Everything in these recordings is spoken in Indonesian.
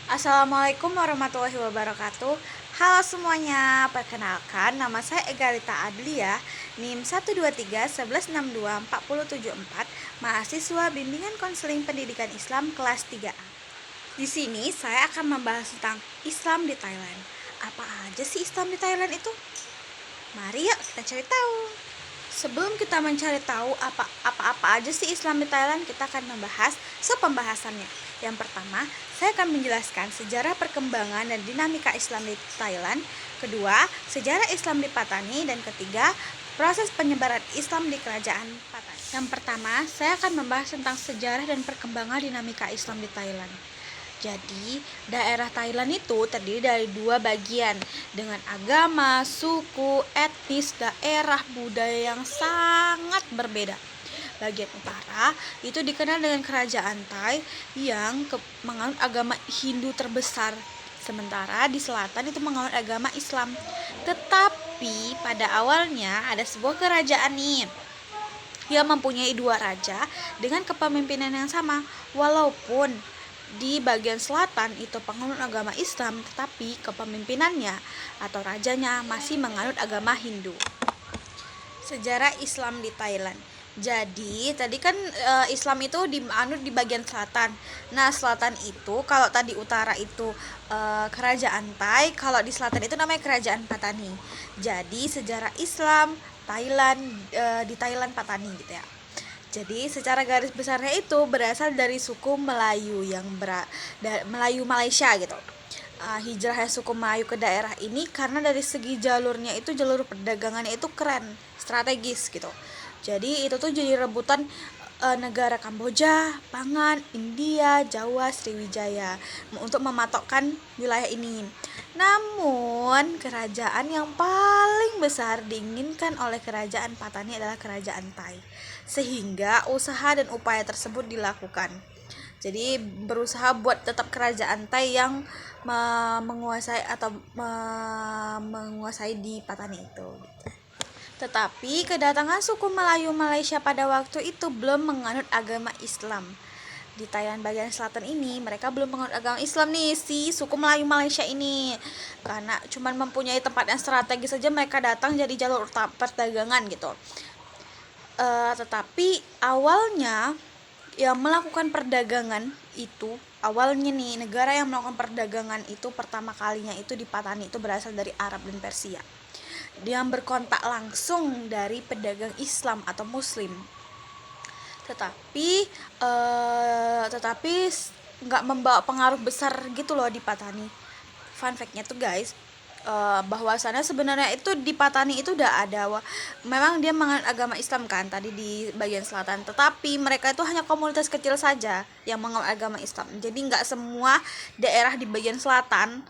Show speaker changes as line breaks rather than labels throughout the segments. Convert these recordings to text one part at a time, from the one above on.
Assalamualaikum warahmatullahi wabarakatuh. Halo semuanya, perkenalkan nama saya Egalita Adlia, NIM 123 1162 4074, mahasiswa Bimbingan Konseling Pendidikan Islam kelas 3A. Di sini saya akan membahas tentang Islam di Thailand. Apa aja sih Islam di Thailand itu? Mari yuk kita cari tahu. Sebelum kita mencari tahu apa aja sih Islam di Thailand, kita akan membahas pembahasannya. Yang pertama, saya akan menjelaskan sejarah perkembangan dan dinamika Islam di Thailand. Kedua, sejarah Islam di Patani. Dan ketiga, proses penyebaran Islam di kerajaan Patani. Yang pertama, saya akan membahas tentang sejarah dan perkembangan dinamika Islam di Thailand. Jadi, daerah Thailand itu terdiri dari dua bagian dengan agama, suku, etnis, daerah, budaya yang sangat berbeda. Bagian utara itu dikenal dengan kerajaan Thai yang menganut agama Hindu terbesar. Sementara di selatan itu menganut agama Islam. Tetapi pada awalnya ada sebuah kerajaan nih yang mempunyai dua raja dengan kepemimpinan yang sama. Walaupun di bagian selatan itu penganut agama Islam, tetapi kepemimpinannya atau rajanya masih menganut agama Hindu. Sejarah Islam di Thailand. Jadi tadi kan Islam itu dianut di bagian selatan. Nah, selatan itu kalau tadi utara itu kerajaan Thai, kalau di selatan itu namanya kerajaan Patani. Jadi sejarah Islam Thailand di Thailand Patani gitu ya. Jadi secara garis besarnya itu berasal dari suku Melayu yang Melayu Malaysia gitu. Hijrahnya suku Melayu ke daerah ini karena dari segi jalurnya itu jalur perdagangannya itu keren, strategis gitu. Jadi itu tuh jadi rebutan negara Kamboja, Pangan, India, Jawa, Sriwijaya untuk mematokkan wilayah ini. Namun kerajaan yang paling besar diinginkan oleh kerajaan Patani adalah kerajaan Thai, sehingga usaha dan upaya tersebut dilakukan. Jadi berusaha buat tetap kerajaan Thai yang menguasai atau menguasai di Patani itu. Tetapi kedatangan suku Melayu Malaysia pada waktu itu belum menganut agama Islam. Di Thailand bagian selatan ini mereka belum menganut agama Islam nih, si suku Melayu Malaysia ini, karena cuman mempunyai tempat yang strategis saja mereka datang jadi jalur perdagangan gitu. Tetapi awalnya yang melakukan perdagangan itu, awalnya nih negara yang melakukan perdagangan itu pertama kalinya itu di Patani itu berasal dari Arab dan Persia. Dia berkontak langsung dari pedagang Islam atau Muslim. Tetapi nggak membawa pengaruh besar gitu loh di Patani. Fun fact-nya tuh guys, bahwasannya sebenarnya itu di Patani itu udah ada, memang dia menganut agama Islam kan tadi di bagian selatan, tetapi mereka itu hanya komunitas kecil saja yang menganut agama Islam. Jadi nggak semua daerah di bagian selatan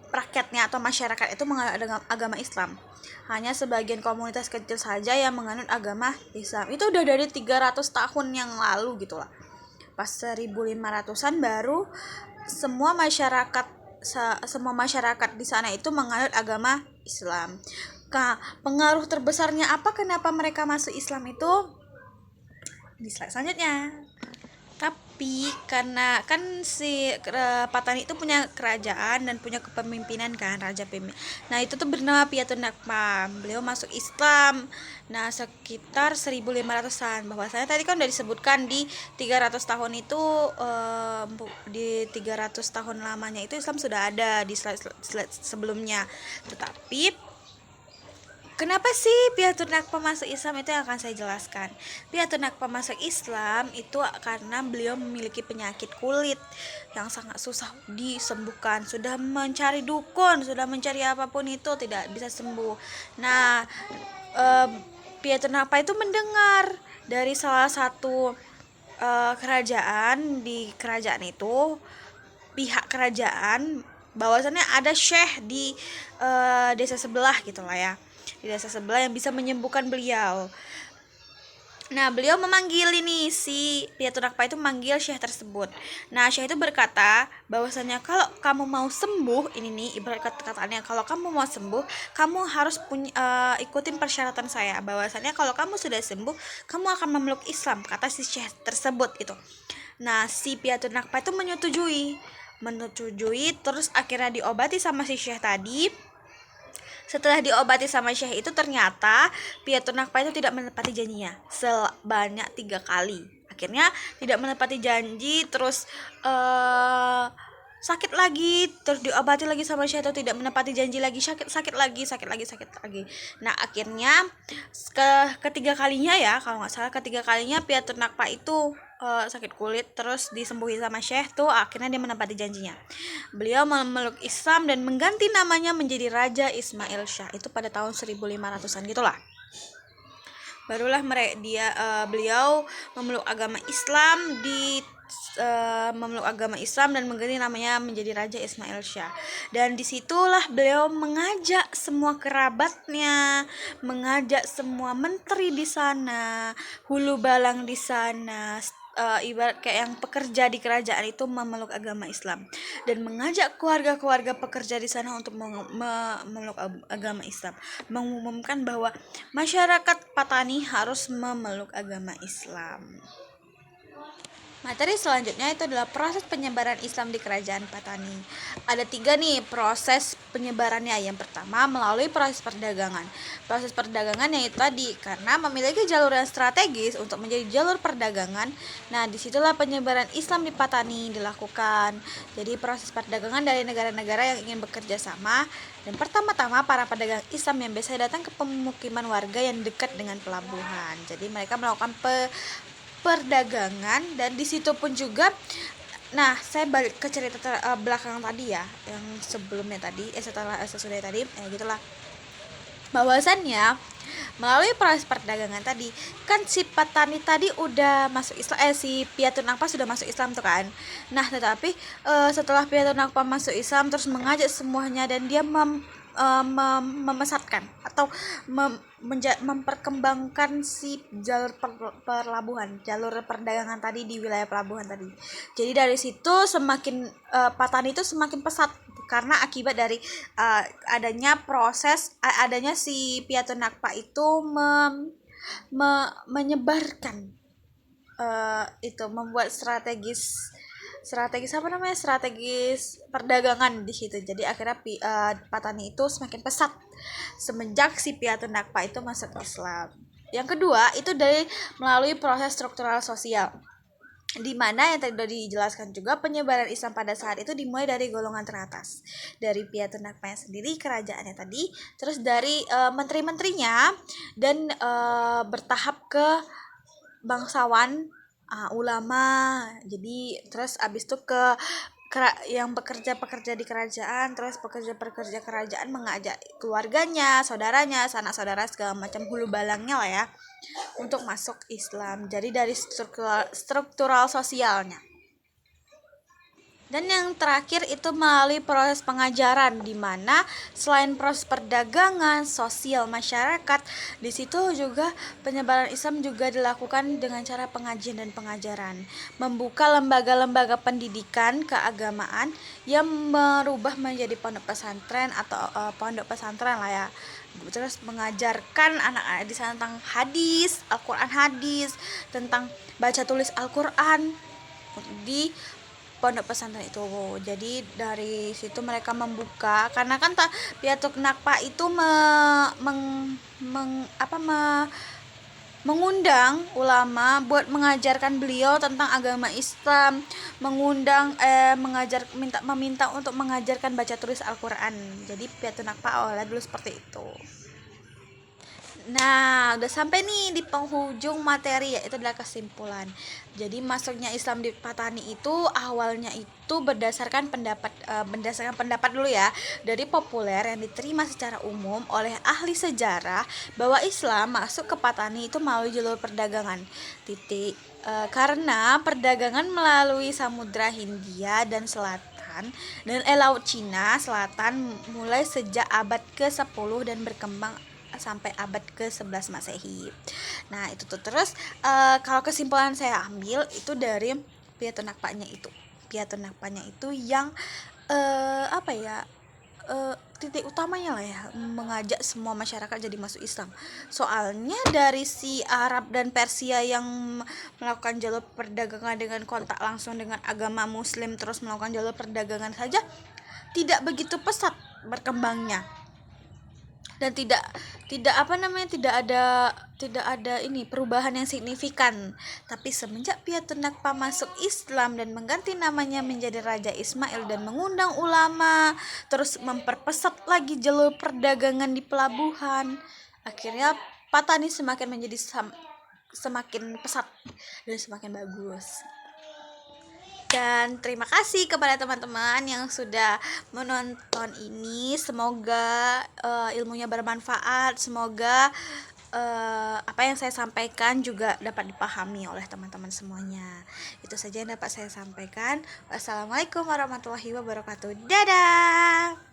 rakyatnya atau masyarakat itu menganut agama Islam. Hanya sebagian komunitas kecil saja yang menganut agama Islam. Itu udah dari 300 tahun yang lalu gitu lah. Pas 1500-an baru semua masyarakat di sana itu menganut agama Islam. Pengaruh terbesarnya apa, kenapa mereka masuk Islam itu di slide selanjutnya. Tapi karena kan si Patani itu punya kerajaan dan punya kepemimpinan kan, raja pemimpin. Nah, itu tuh bernama Piyatunakpa. Beliau masuk Islam nah sekitar 1500-an. Bahwasanya tadi kan udah disebutkan di 300 tahun itu di 300 tahun lamanya itu Islam sudah ada di slide sebelumnya. Tetapi kenapa sih Piyatunakpa masuk Islam itu yang akan saya jelaskan. Piyatunakpa masuk Islam itu karena beliau memiliki penyakit kulit yang sangat susah disembuhkan. Sudah mencari dukun, sudah mencari apapun itu tidak bisa sembuh. Nah, Piyatunakpa itu mendengar dari salah satu kerajaan, di kerajaan itu pihak kerajaan bahwasannya ada syekh di desa sebelah gitulah ya, di desa sebelah yang bisa menyembuhkan beliau. Nah, beliau memanggil ini si Piyatunakpa itu memanggil syekh tersebut. Nah, syekh itu berkata bahwasanya kalau kamu mau sembuh, ini nih ibarat kata-katanya, kalau kamu mau sembuh, kamu harus ikutin persyaratan saya. Bahwasanya kalau kamu sudah sembuh, kamu akan memeluk Islam, kata si syekh tersebut gitu. Nah, si Piyatunakpa itu menyetujui. menyetujui, terus akhirnya diobati sama si Syekh tadi. Setelah diobati sama Syekh itu ternyata Piatu Nakpa itu tidak menepati janjinya sebanyak 3 kali. Akhirnya tidak menepati janji, terus sakit lagi, terus diobati lagi sama Syekh itu tidak menepati janji lagi, sakit lagi. Nah akhirnya ketiga kalinya ya, kalau nggak salah ketiga kalinya Piatu Nakpa itu sakit kulit, terus disembuhin sama Syekh tuh, akhirnya dia menepati janjinya. Beliau memeluk Islam dan mengganti namanya menjadi Raja Ismail Shah, itu pada tahun 1500-an gitulah. Barulah beliau memeluk agama Islam dan mengganti namanya menjadi Raja Ismail Shah. Dan disitulah beliau mengajak semua kerabatnya, mengajak semua menteri di sana, hulu balang di sana, ibarat kayak yang pekerja di kerajaan itu memeluk agama Islam, dan mengajak keluarga-keluarga pekerja di sana untuk memeluk agama Islam, mengumumkan bahwa masyarakat Patani harus memeluk agama Islam. Materi selanjutnya itu adalah proses penyebaran Islam di kerajaan Patani. Ada 3 nih proses penyebarannya. Yang pertama melalui proses perdagangan. Proses perdagangan yang itu tadi, karena memiliki jalur yang strategis untuk menjadi jalur perdagangan. Nah disitulah penyebaran Islam di Patani dilakukan. Jadi proses perdagangan dari negara-negara yang ingin bekerja sama. Dan pertama-tama para pedagang Islam yang biasa datang ke pemukiman warga yang dekat dengan pelabuhan. Jadi mereka melakukan perdagangan, dan di situ pun juga. Nah, saya balik ke cerita belakang tadi ya, yang sebelumnya tadi, setelah sesudah tadi, gitulah. Bahwasannya melalui proses perdagangan tadi, kan si Patani tadi udah masuk Islam, si Piatu Nakpa sudah masuk Islam tuh kan. Nah, tetapi setelah Piatu Nakpa masuk Islam, terus mengajak semuanya, dan dia memesatkan atau memperkembangkan si jalur pelabuhan, jalur perdagangan tadi di wilayah pelabuhan tadi. Jadi dari situ semakin Patani itu semakin pesat, karena akibat dari adanya si Piatu Nakpa itu menyebarkan itu, membuat strategis perdagangan di situ. Jadi akhirnya Patani itu semakin pesat semenjak si Piatu Nakpa itu masuk Islam. Yang kedua itu melalui proses struktural sosial, di mana yang tadi sudah dijelaskan juga, penyebaran Islam pada saat itu dimulai dari golongan teratas, dari Piatu Nakpa sendiri, kerajaannya tadi, terus dari menteri-menterinya, dan bertahap ke bangsawan, ulama. Jadi terus abis itu ke yang pekerja di kerajaan, terus pekerja kerajaan mengajak keluarganya, saudaranya, sanak saudara, segala macam hulu balangnya lah ya, untuk masuk Islam. Jadi dari struktural sosialnya. Dan yang terakhir itu melalui proses pengajaran, di mana selain proses perdagangan, sosial masyarakat, di situ juga penyebaran Islam juga dilakukan dengan cara pengajian dan pengajaran, membuka lembaga-lembaga pendidikan keagamaan yang merubah menjadi pondok pesantren atau pondok pesantren lah ya. Terus mengajarkan anak-anak di sana tentang hadis, Al-Quran hadis, tentang baca tulis Al-Quran di pondok pesantren itu. Jadi dari situ mereka membuka, karena kan Piatu Nakpa itu mengundang ulama buat mengajarkan beliau tentang agama Islam, meminta untuk mengajarkan baca tulis Al-Quran. Jadi Piatu Nakpa awalnya dulu seperti itu. Nah, udah sampai nih di penghujung materi, yaitu adalah kesimpulan. Jadi masuknya Islam di Patani itu awalnya itu berdasarkan pendapat dulu ya, dari populer yang diterima secara umum oleh ahli sejarah, bahwa Islam masuk ke Patani itu melalui jalur perdagangan. Karena perdagangan melalui Samudra Hindia dan Selatan dan Laut Cina Selatan mulai sejak abad ke-10 dan berkembang sampai abad ke-11 Masehi. Nah, itu tuh. Terus kalau kesimpulan saya ambil itu dari Piatu Nakpanya itu. Piatu Nakpanya itu yang titik utamanya lah ya, mengajak semua masyarakat jadi masuk Islam. Soalnya dari si Arab dan Persia yang melakukan jalur perdagangan dengan kontak langsung dengan agama Muslim, terus melakukan jalur perdagangan saja tidak begitu pesat berkembangnya, dan tidak ada ini perubahan yang signifikan. Tapi semenjak Piatunakpa masuk Islam dan mengganti namanya menjadi Raja Ismail dan mengundang ulama, terus memperpesat lagi jalur perdagangan di pelabuhan, akhirnya Patani semakin menjadi semakin pesat dan semakin bagus. Dan terima kasih kepada teman-teman yang sudah menonton ini. Semoga ilmunya bermanfaat. Semoga apa yang saya sampaikan juga dapat dipahami oleh teman-teman semuanya. Itu saja yang dapat saya sampaikan. Wassalamualaikum warahmatullahi wabarakatuh. Dadah.